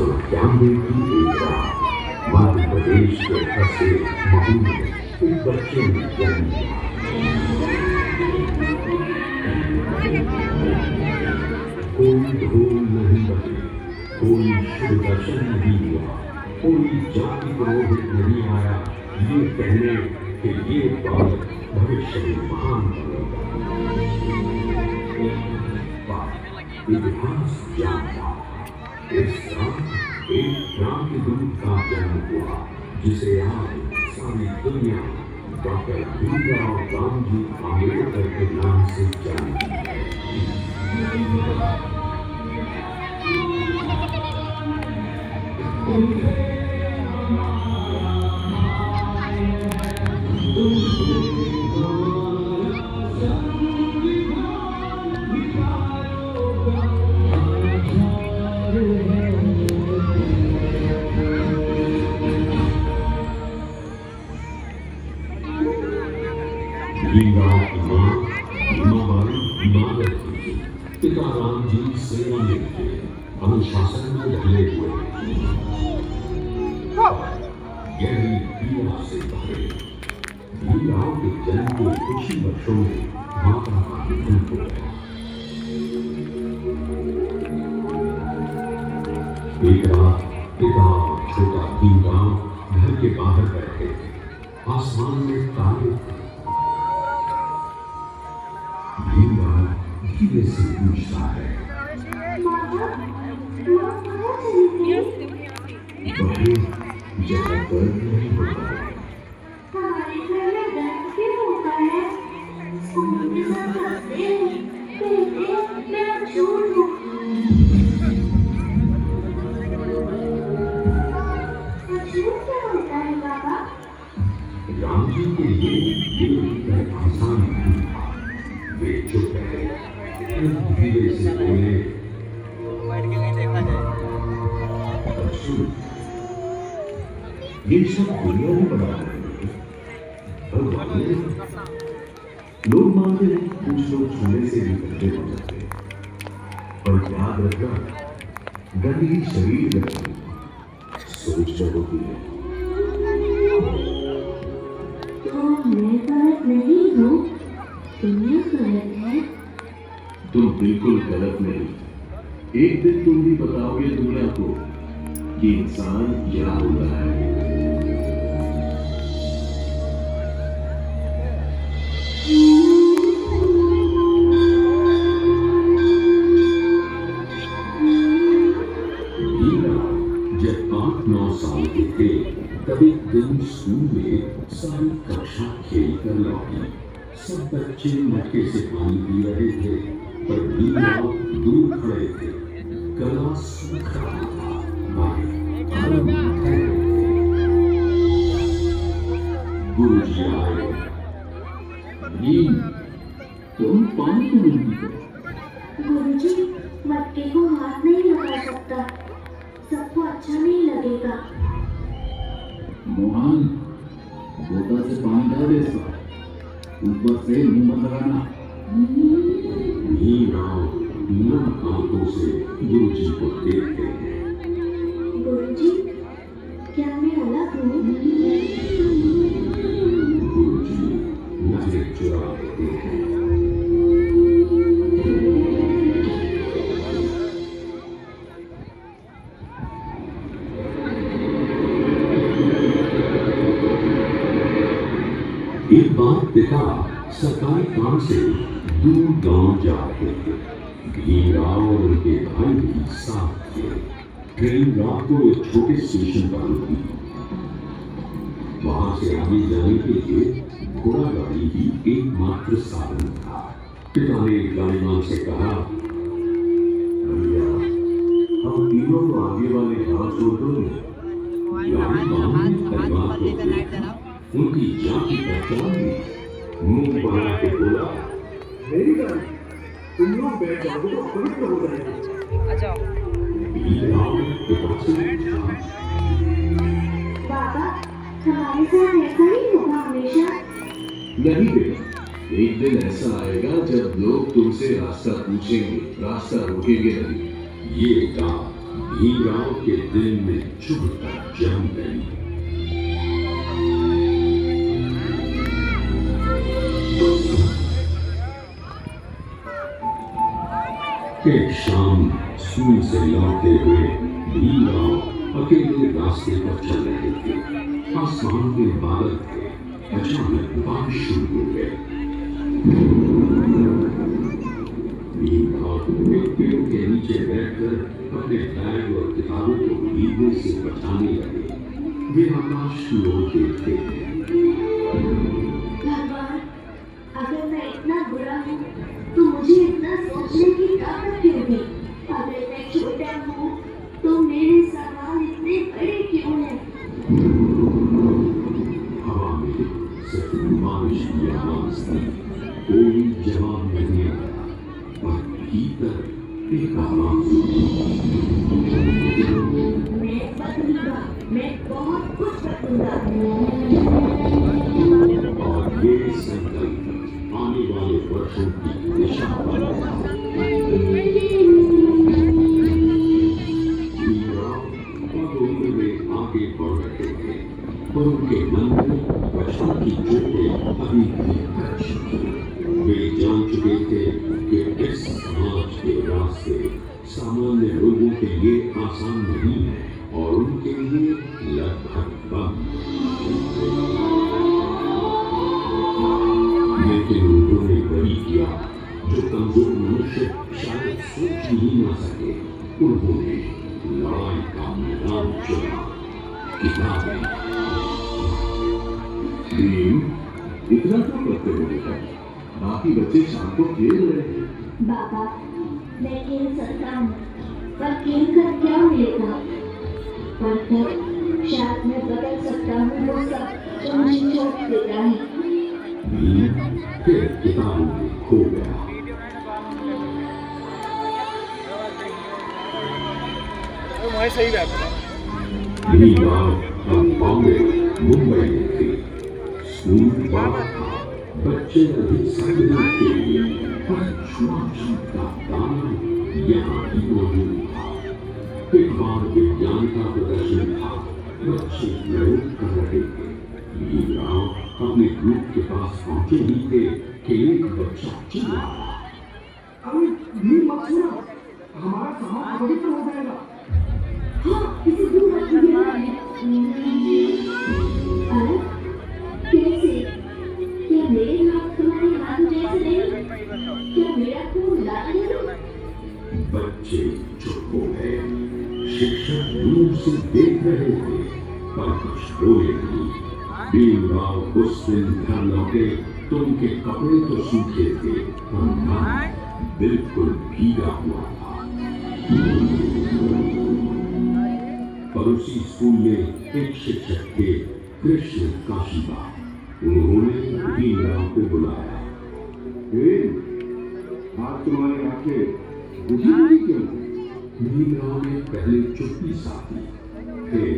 1991 की एक रात मध्य प्रदेश के बसे महू में एक बच्चे ने जन्म लिया। कोई ढोल नहीं बजे, कोई शुभ दर्शन नहीं हुआ, कोई जाति पुरोहित नहीं आया ये कहने कि ये बालक भविष्य में महान बनेगा। इतिहास जानता इस रात एक क्रांतिदूत का जन्म हुआ जिसे आज सारी दुनिया डॉक्टर भीमराव रामजी आंबेडकर के नाम से जानती है। भीमराव की मां पिता रामजी सेवा में थे, अनुशासन में ढले हुए गहरी पीड़ा से भरे। भीमराव के जन्म के कुछ ही वर्षों में माता का निधन हो गया। एक रात पिता और छोटा भीमराव घर के बाहर बैठे थे। आसमान में तारे थे। भीमराव धीरे से पूछता है, जहाँ दर्द नहीं होता है। हमारे घर में दर्द क्यों होता है? स्कूल के साथ हंसते हैं, कहते हैं मैं झूठ हूँ। झूठ क्या होता है बाबा? राम जी के लिए ये उत्तर आसान नहीं था। वे चुप रहे, धीरे से बोले, ये सब दुनिया में बना है। लोग मानते हैं कुछ लोग छूने से भी गंदे हो जाते हैं, पर याद रखना गंदगी शरीर में नहीं, सोच जब होती है। तो मैं गलत नहीं हूँ, दुनिया गलत है। तुम बिल्कुल गलत नहीं। एक दिन तुम भी बताओगे दुनिया को कि इंसान क्या होता है। जब 8-9 साल के थे तब एक दिन स्कूल में सारी कक्षा खेल कर लौटी। सब बच्चे मटके से पानी पी रहे थे, पर भीमराव दूर खड़े थे। गला सूख रहा था, गुरुजी आए। तुम पानी क्यों नहीं पीते? गुरुजी, मटके को हाथ नहीं लगा सकता, सबको अच्छा नहीं लगेगा। मोहन, बोतल से पानी डाल दे, ऊपर से मुंह मत लगाना। भीमराव नम आंखों से गुरुजी को देखते हैं। गुरुजी, क्या मैं अलग हूँ? गुरुजी नजरें चुरा लेते हैं। एक बार पिता सरकारी काम से दूर गांव जा रहे थे। भीमराव और उनके भाई भी साथ थे। ट्रेन रात को एक छोटे स्टेशन पर रुकी। वहां से आगे जाने के लिए घोड़ा गाड़ी ही एकमात्र साधन था। पिता ने गाड़ीमान से कहा, भैया हम तीनों को आगे वाले गांव छोड़ दो। गाड़ीमान तैयार हो गए। उनकी जाति पहचान भी मुंह बना के बोला, मेरी गाड़ी, तुम लोग बैठ जाओ तो पवित्र हो जाएंगे। बाबा, हमारे साथ ऐसा ही होगा हमेशा? नहीं बेटा, एक दिन ऐसा आएगा जब लोग तुमसे रास्ता पूछेंगे, रास्ता रोकेंगे नहीं। ये गांव भीमराव के दिल में चुभकर जम गई। एक शाम स्कूल से लौटते हुए भीमराव अकेले रास्ते पर चल रहे थे। आसमान में बादल थे। अचानक बारिश शुरू हो गई। भीमराव एक पेड़ के नीचे बैठकर अपने बैग और किताबों को भीगने से बचाने लगे। वे आकाश की ओर देखते थे। भगवान, अगर मैं इतना बुरा हूँ तो मुझे इतना सोचने की ताकत क्यों दी? अगर मैं छोटा हूँ तो मेरे सवाल इतने बड़े क्यों हैं? हवा में सिर्फ बारिश की आवाज थी। कोई जवाब नहीं आया। पर भीतर एक आवाज मैं बदलूंगा, मैं बहुत कुछ बदलूंगा। और ये संकल्प आने वाले वर्षों की दिशा बनाता। भीमराव और उम्र में आगे बढ़ रहे थे, पर उनके मन में बचपन की चोटें अभी भी कच्ची थीं। वे जान चुके थे कि इस समाज के रास्ते सामान्य लोगों के लिए आसान नहीं है और उनके लिए लगभग बंद। लेकिन उन्होंने वही किया जो कमजोर मनुष्य शायद सोच ही ना सके। उन्होंने लड़ाई का मैदान चुना। किताबें। भीम, इतना क्यों करते हो बेटा? बाकी बच्चे शाम को खेल रहे हैं। बाबा, मैं खेल सकता हूँ, पर खेल कर क्या मिलेगा? पढ़कर शायद मैं बदल सकता हूँ वो सब जो मुझे चोट देता है। भीम फिर किताबों में खो गया। सही बात है। भीमराव अब बॉम्बे मुंबई में थे। स्कूल बाहर था। बच्चे अधिक संगीत के लिए पर छुआ-छूत का दाना यहाँ भी मौजूद था। एक बार विज्ञान का प्रदर्शन था। बच्चे प्रयोग कर रहे थे। भीमराव अपने ग्रुप के पास पहुंचे ही थे कि एक बच्चा चिल्लाया, अरे भीम मत छूना, हमारा सामान अपवित्र हो जाएगा। हाँ, इसे दूर रख दिया है। अरे, कैसे? क्या मेरे हाथ तुम्हारे हाथ जैसे नहीं? क्या मेरा खून लाल नहीं? बच्चे चुप हो गए। शिक्षक दूर से देख रहे थे पर कुछ बोले नहीं। भीमराव उस दिन घर लौटे तो उनके कपड़े तो सूखे थे पर मन बिल्कुल भीगा हुआ था। पड़ोसी स्कूल में एक शिक्षक थे, कृष्ण काशीबा। उन्होंने भीमराव को बुलाया। आज तुम्हारी आंखें बुझी क्यों? भीमराव ने पहले चुप्पी साधी, फिर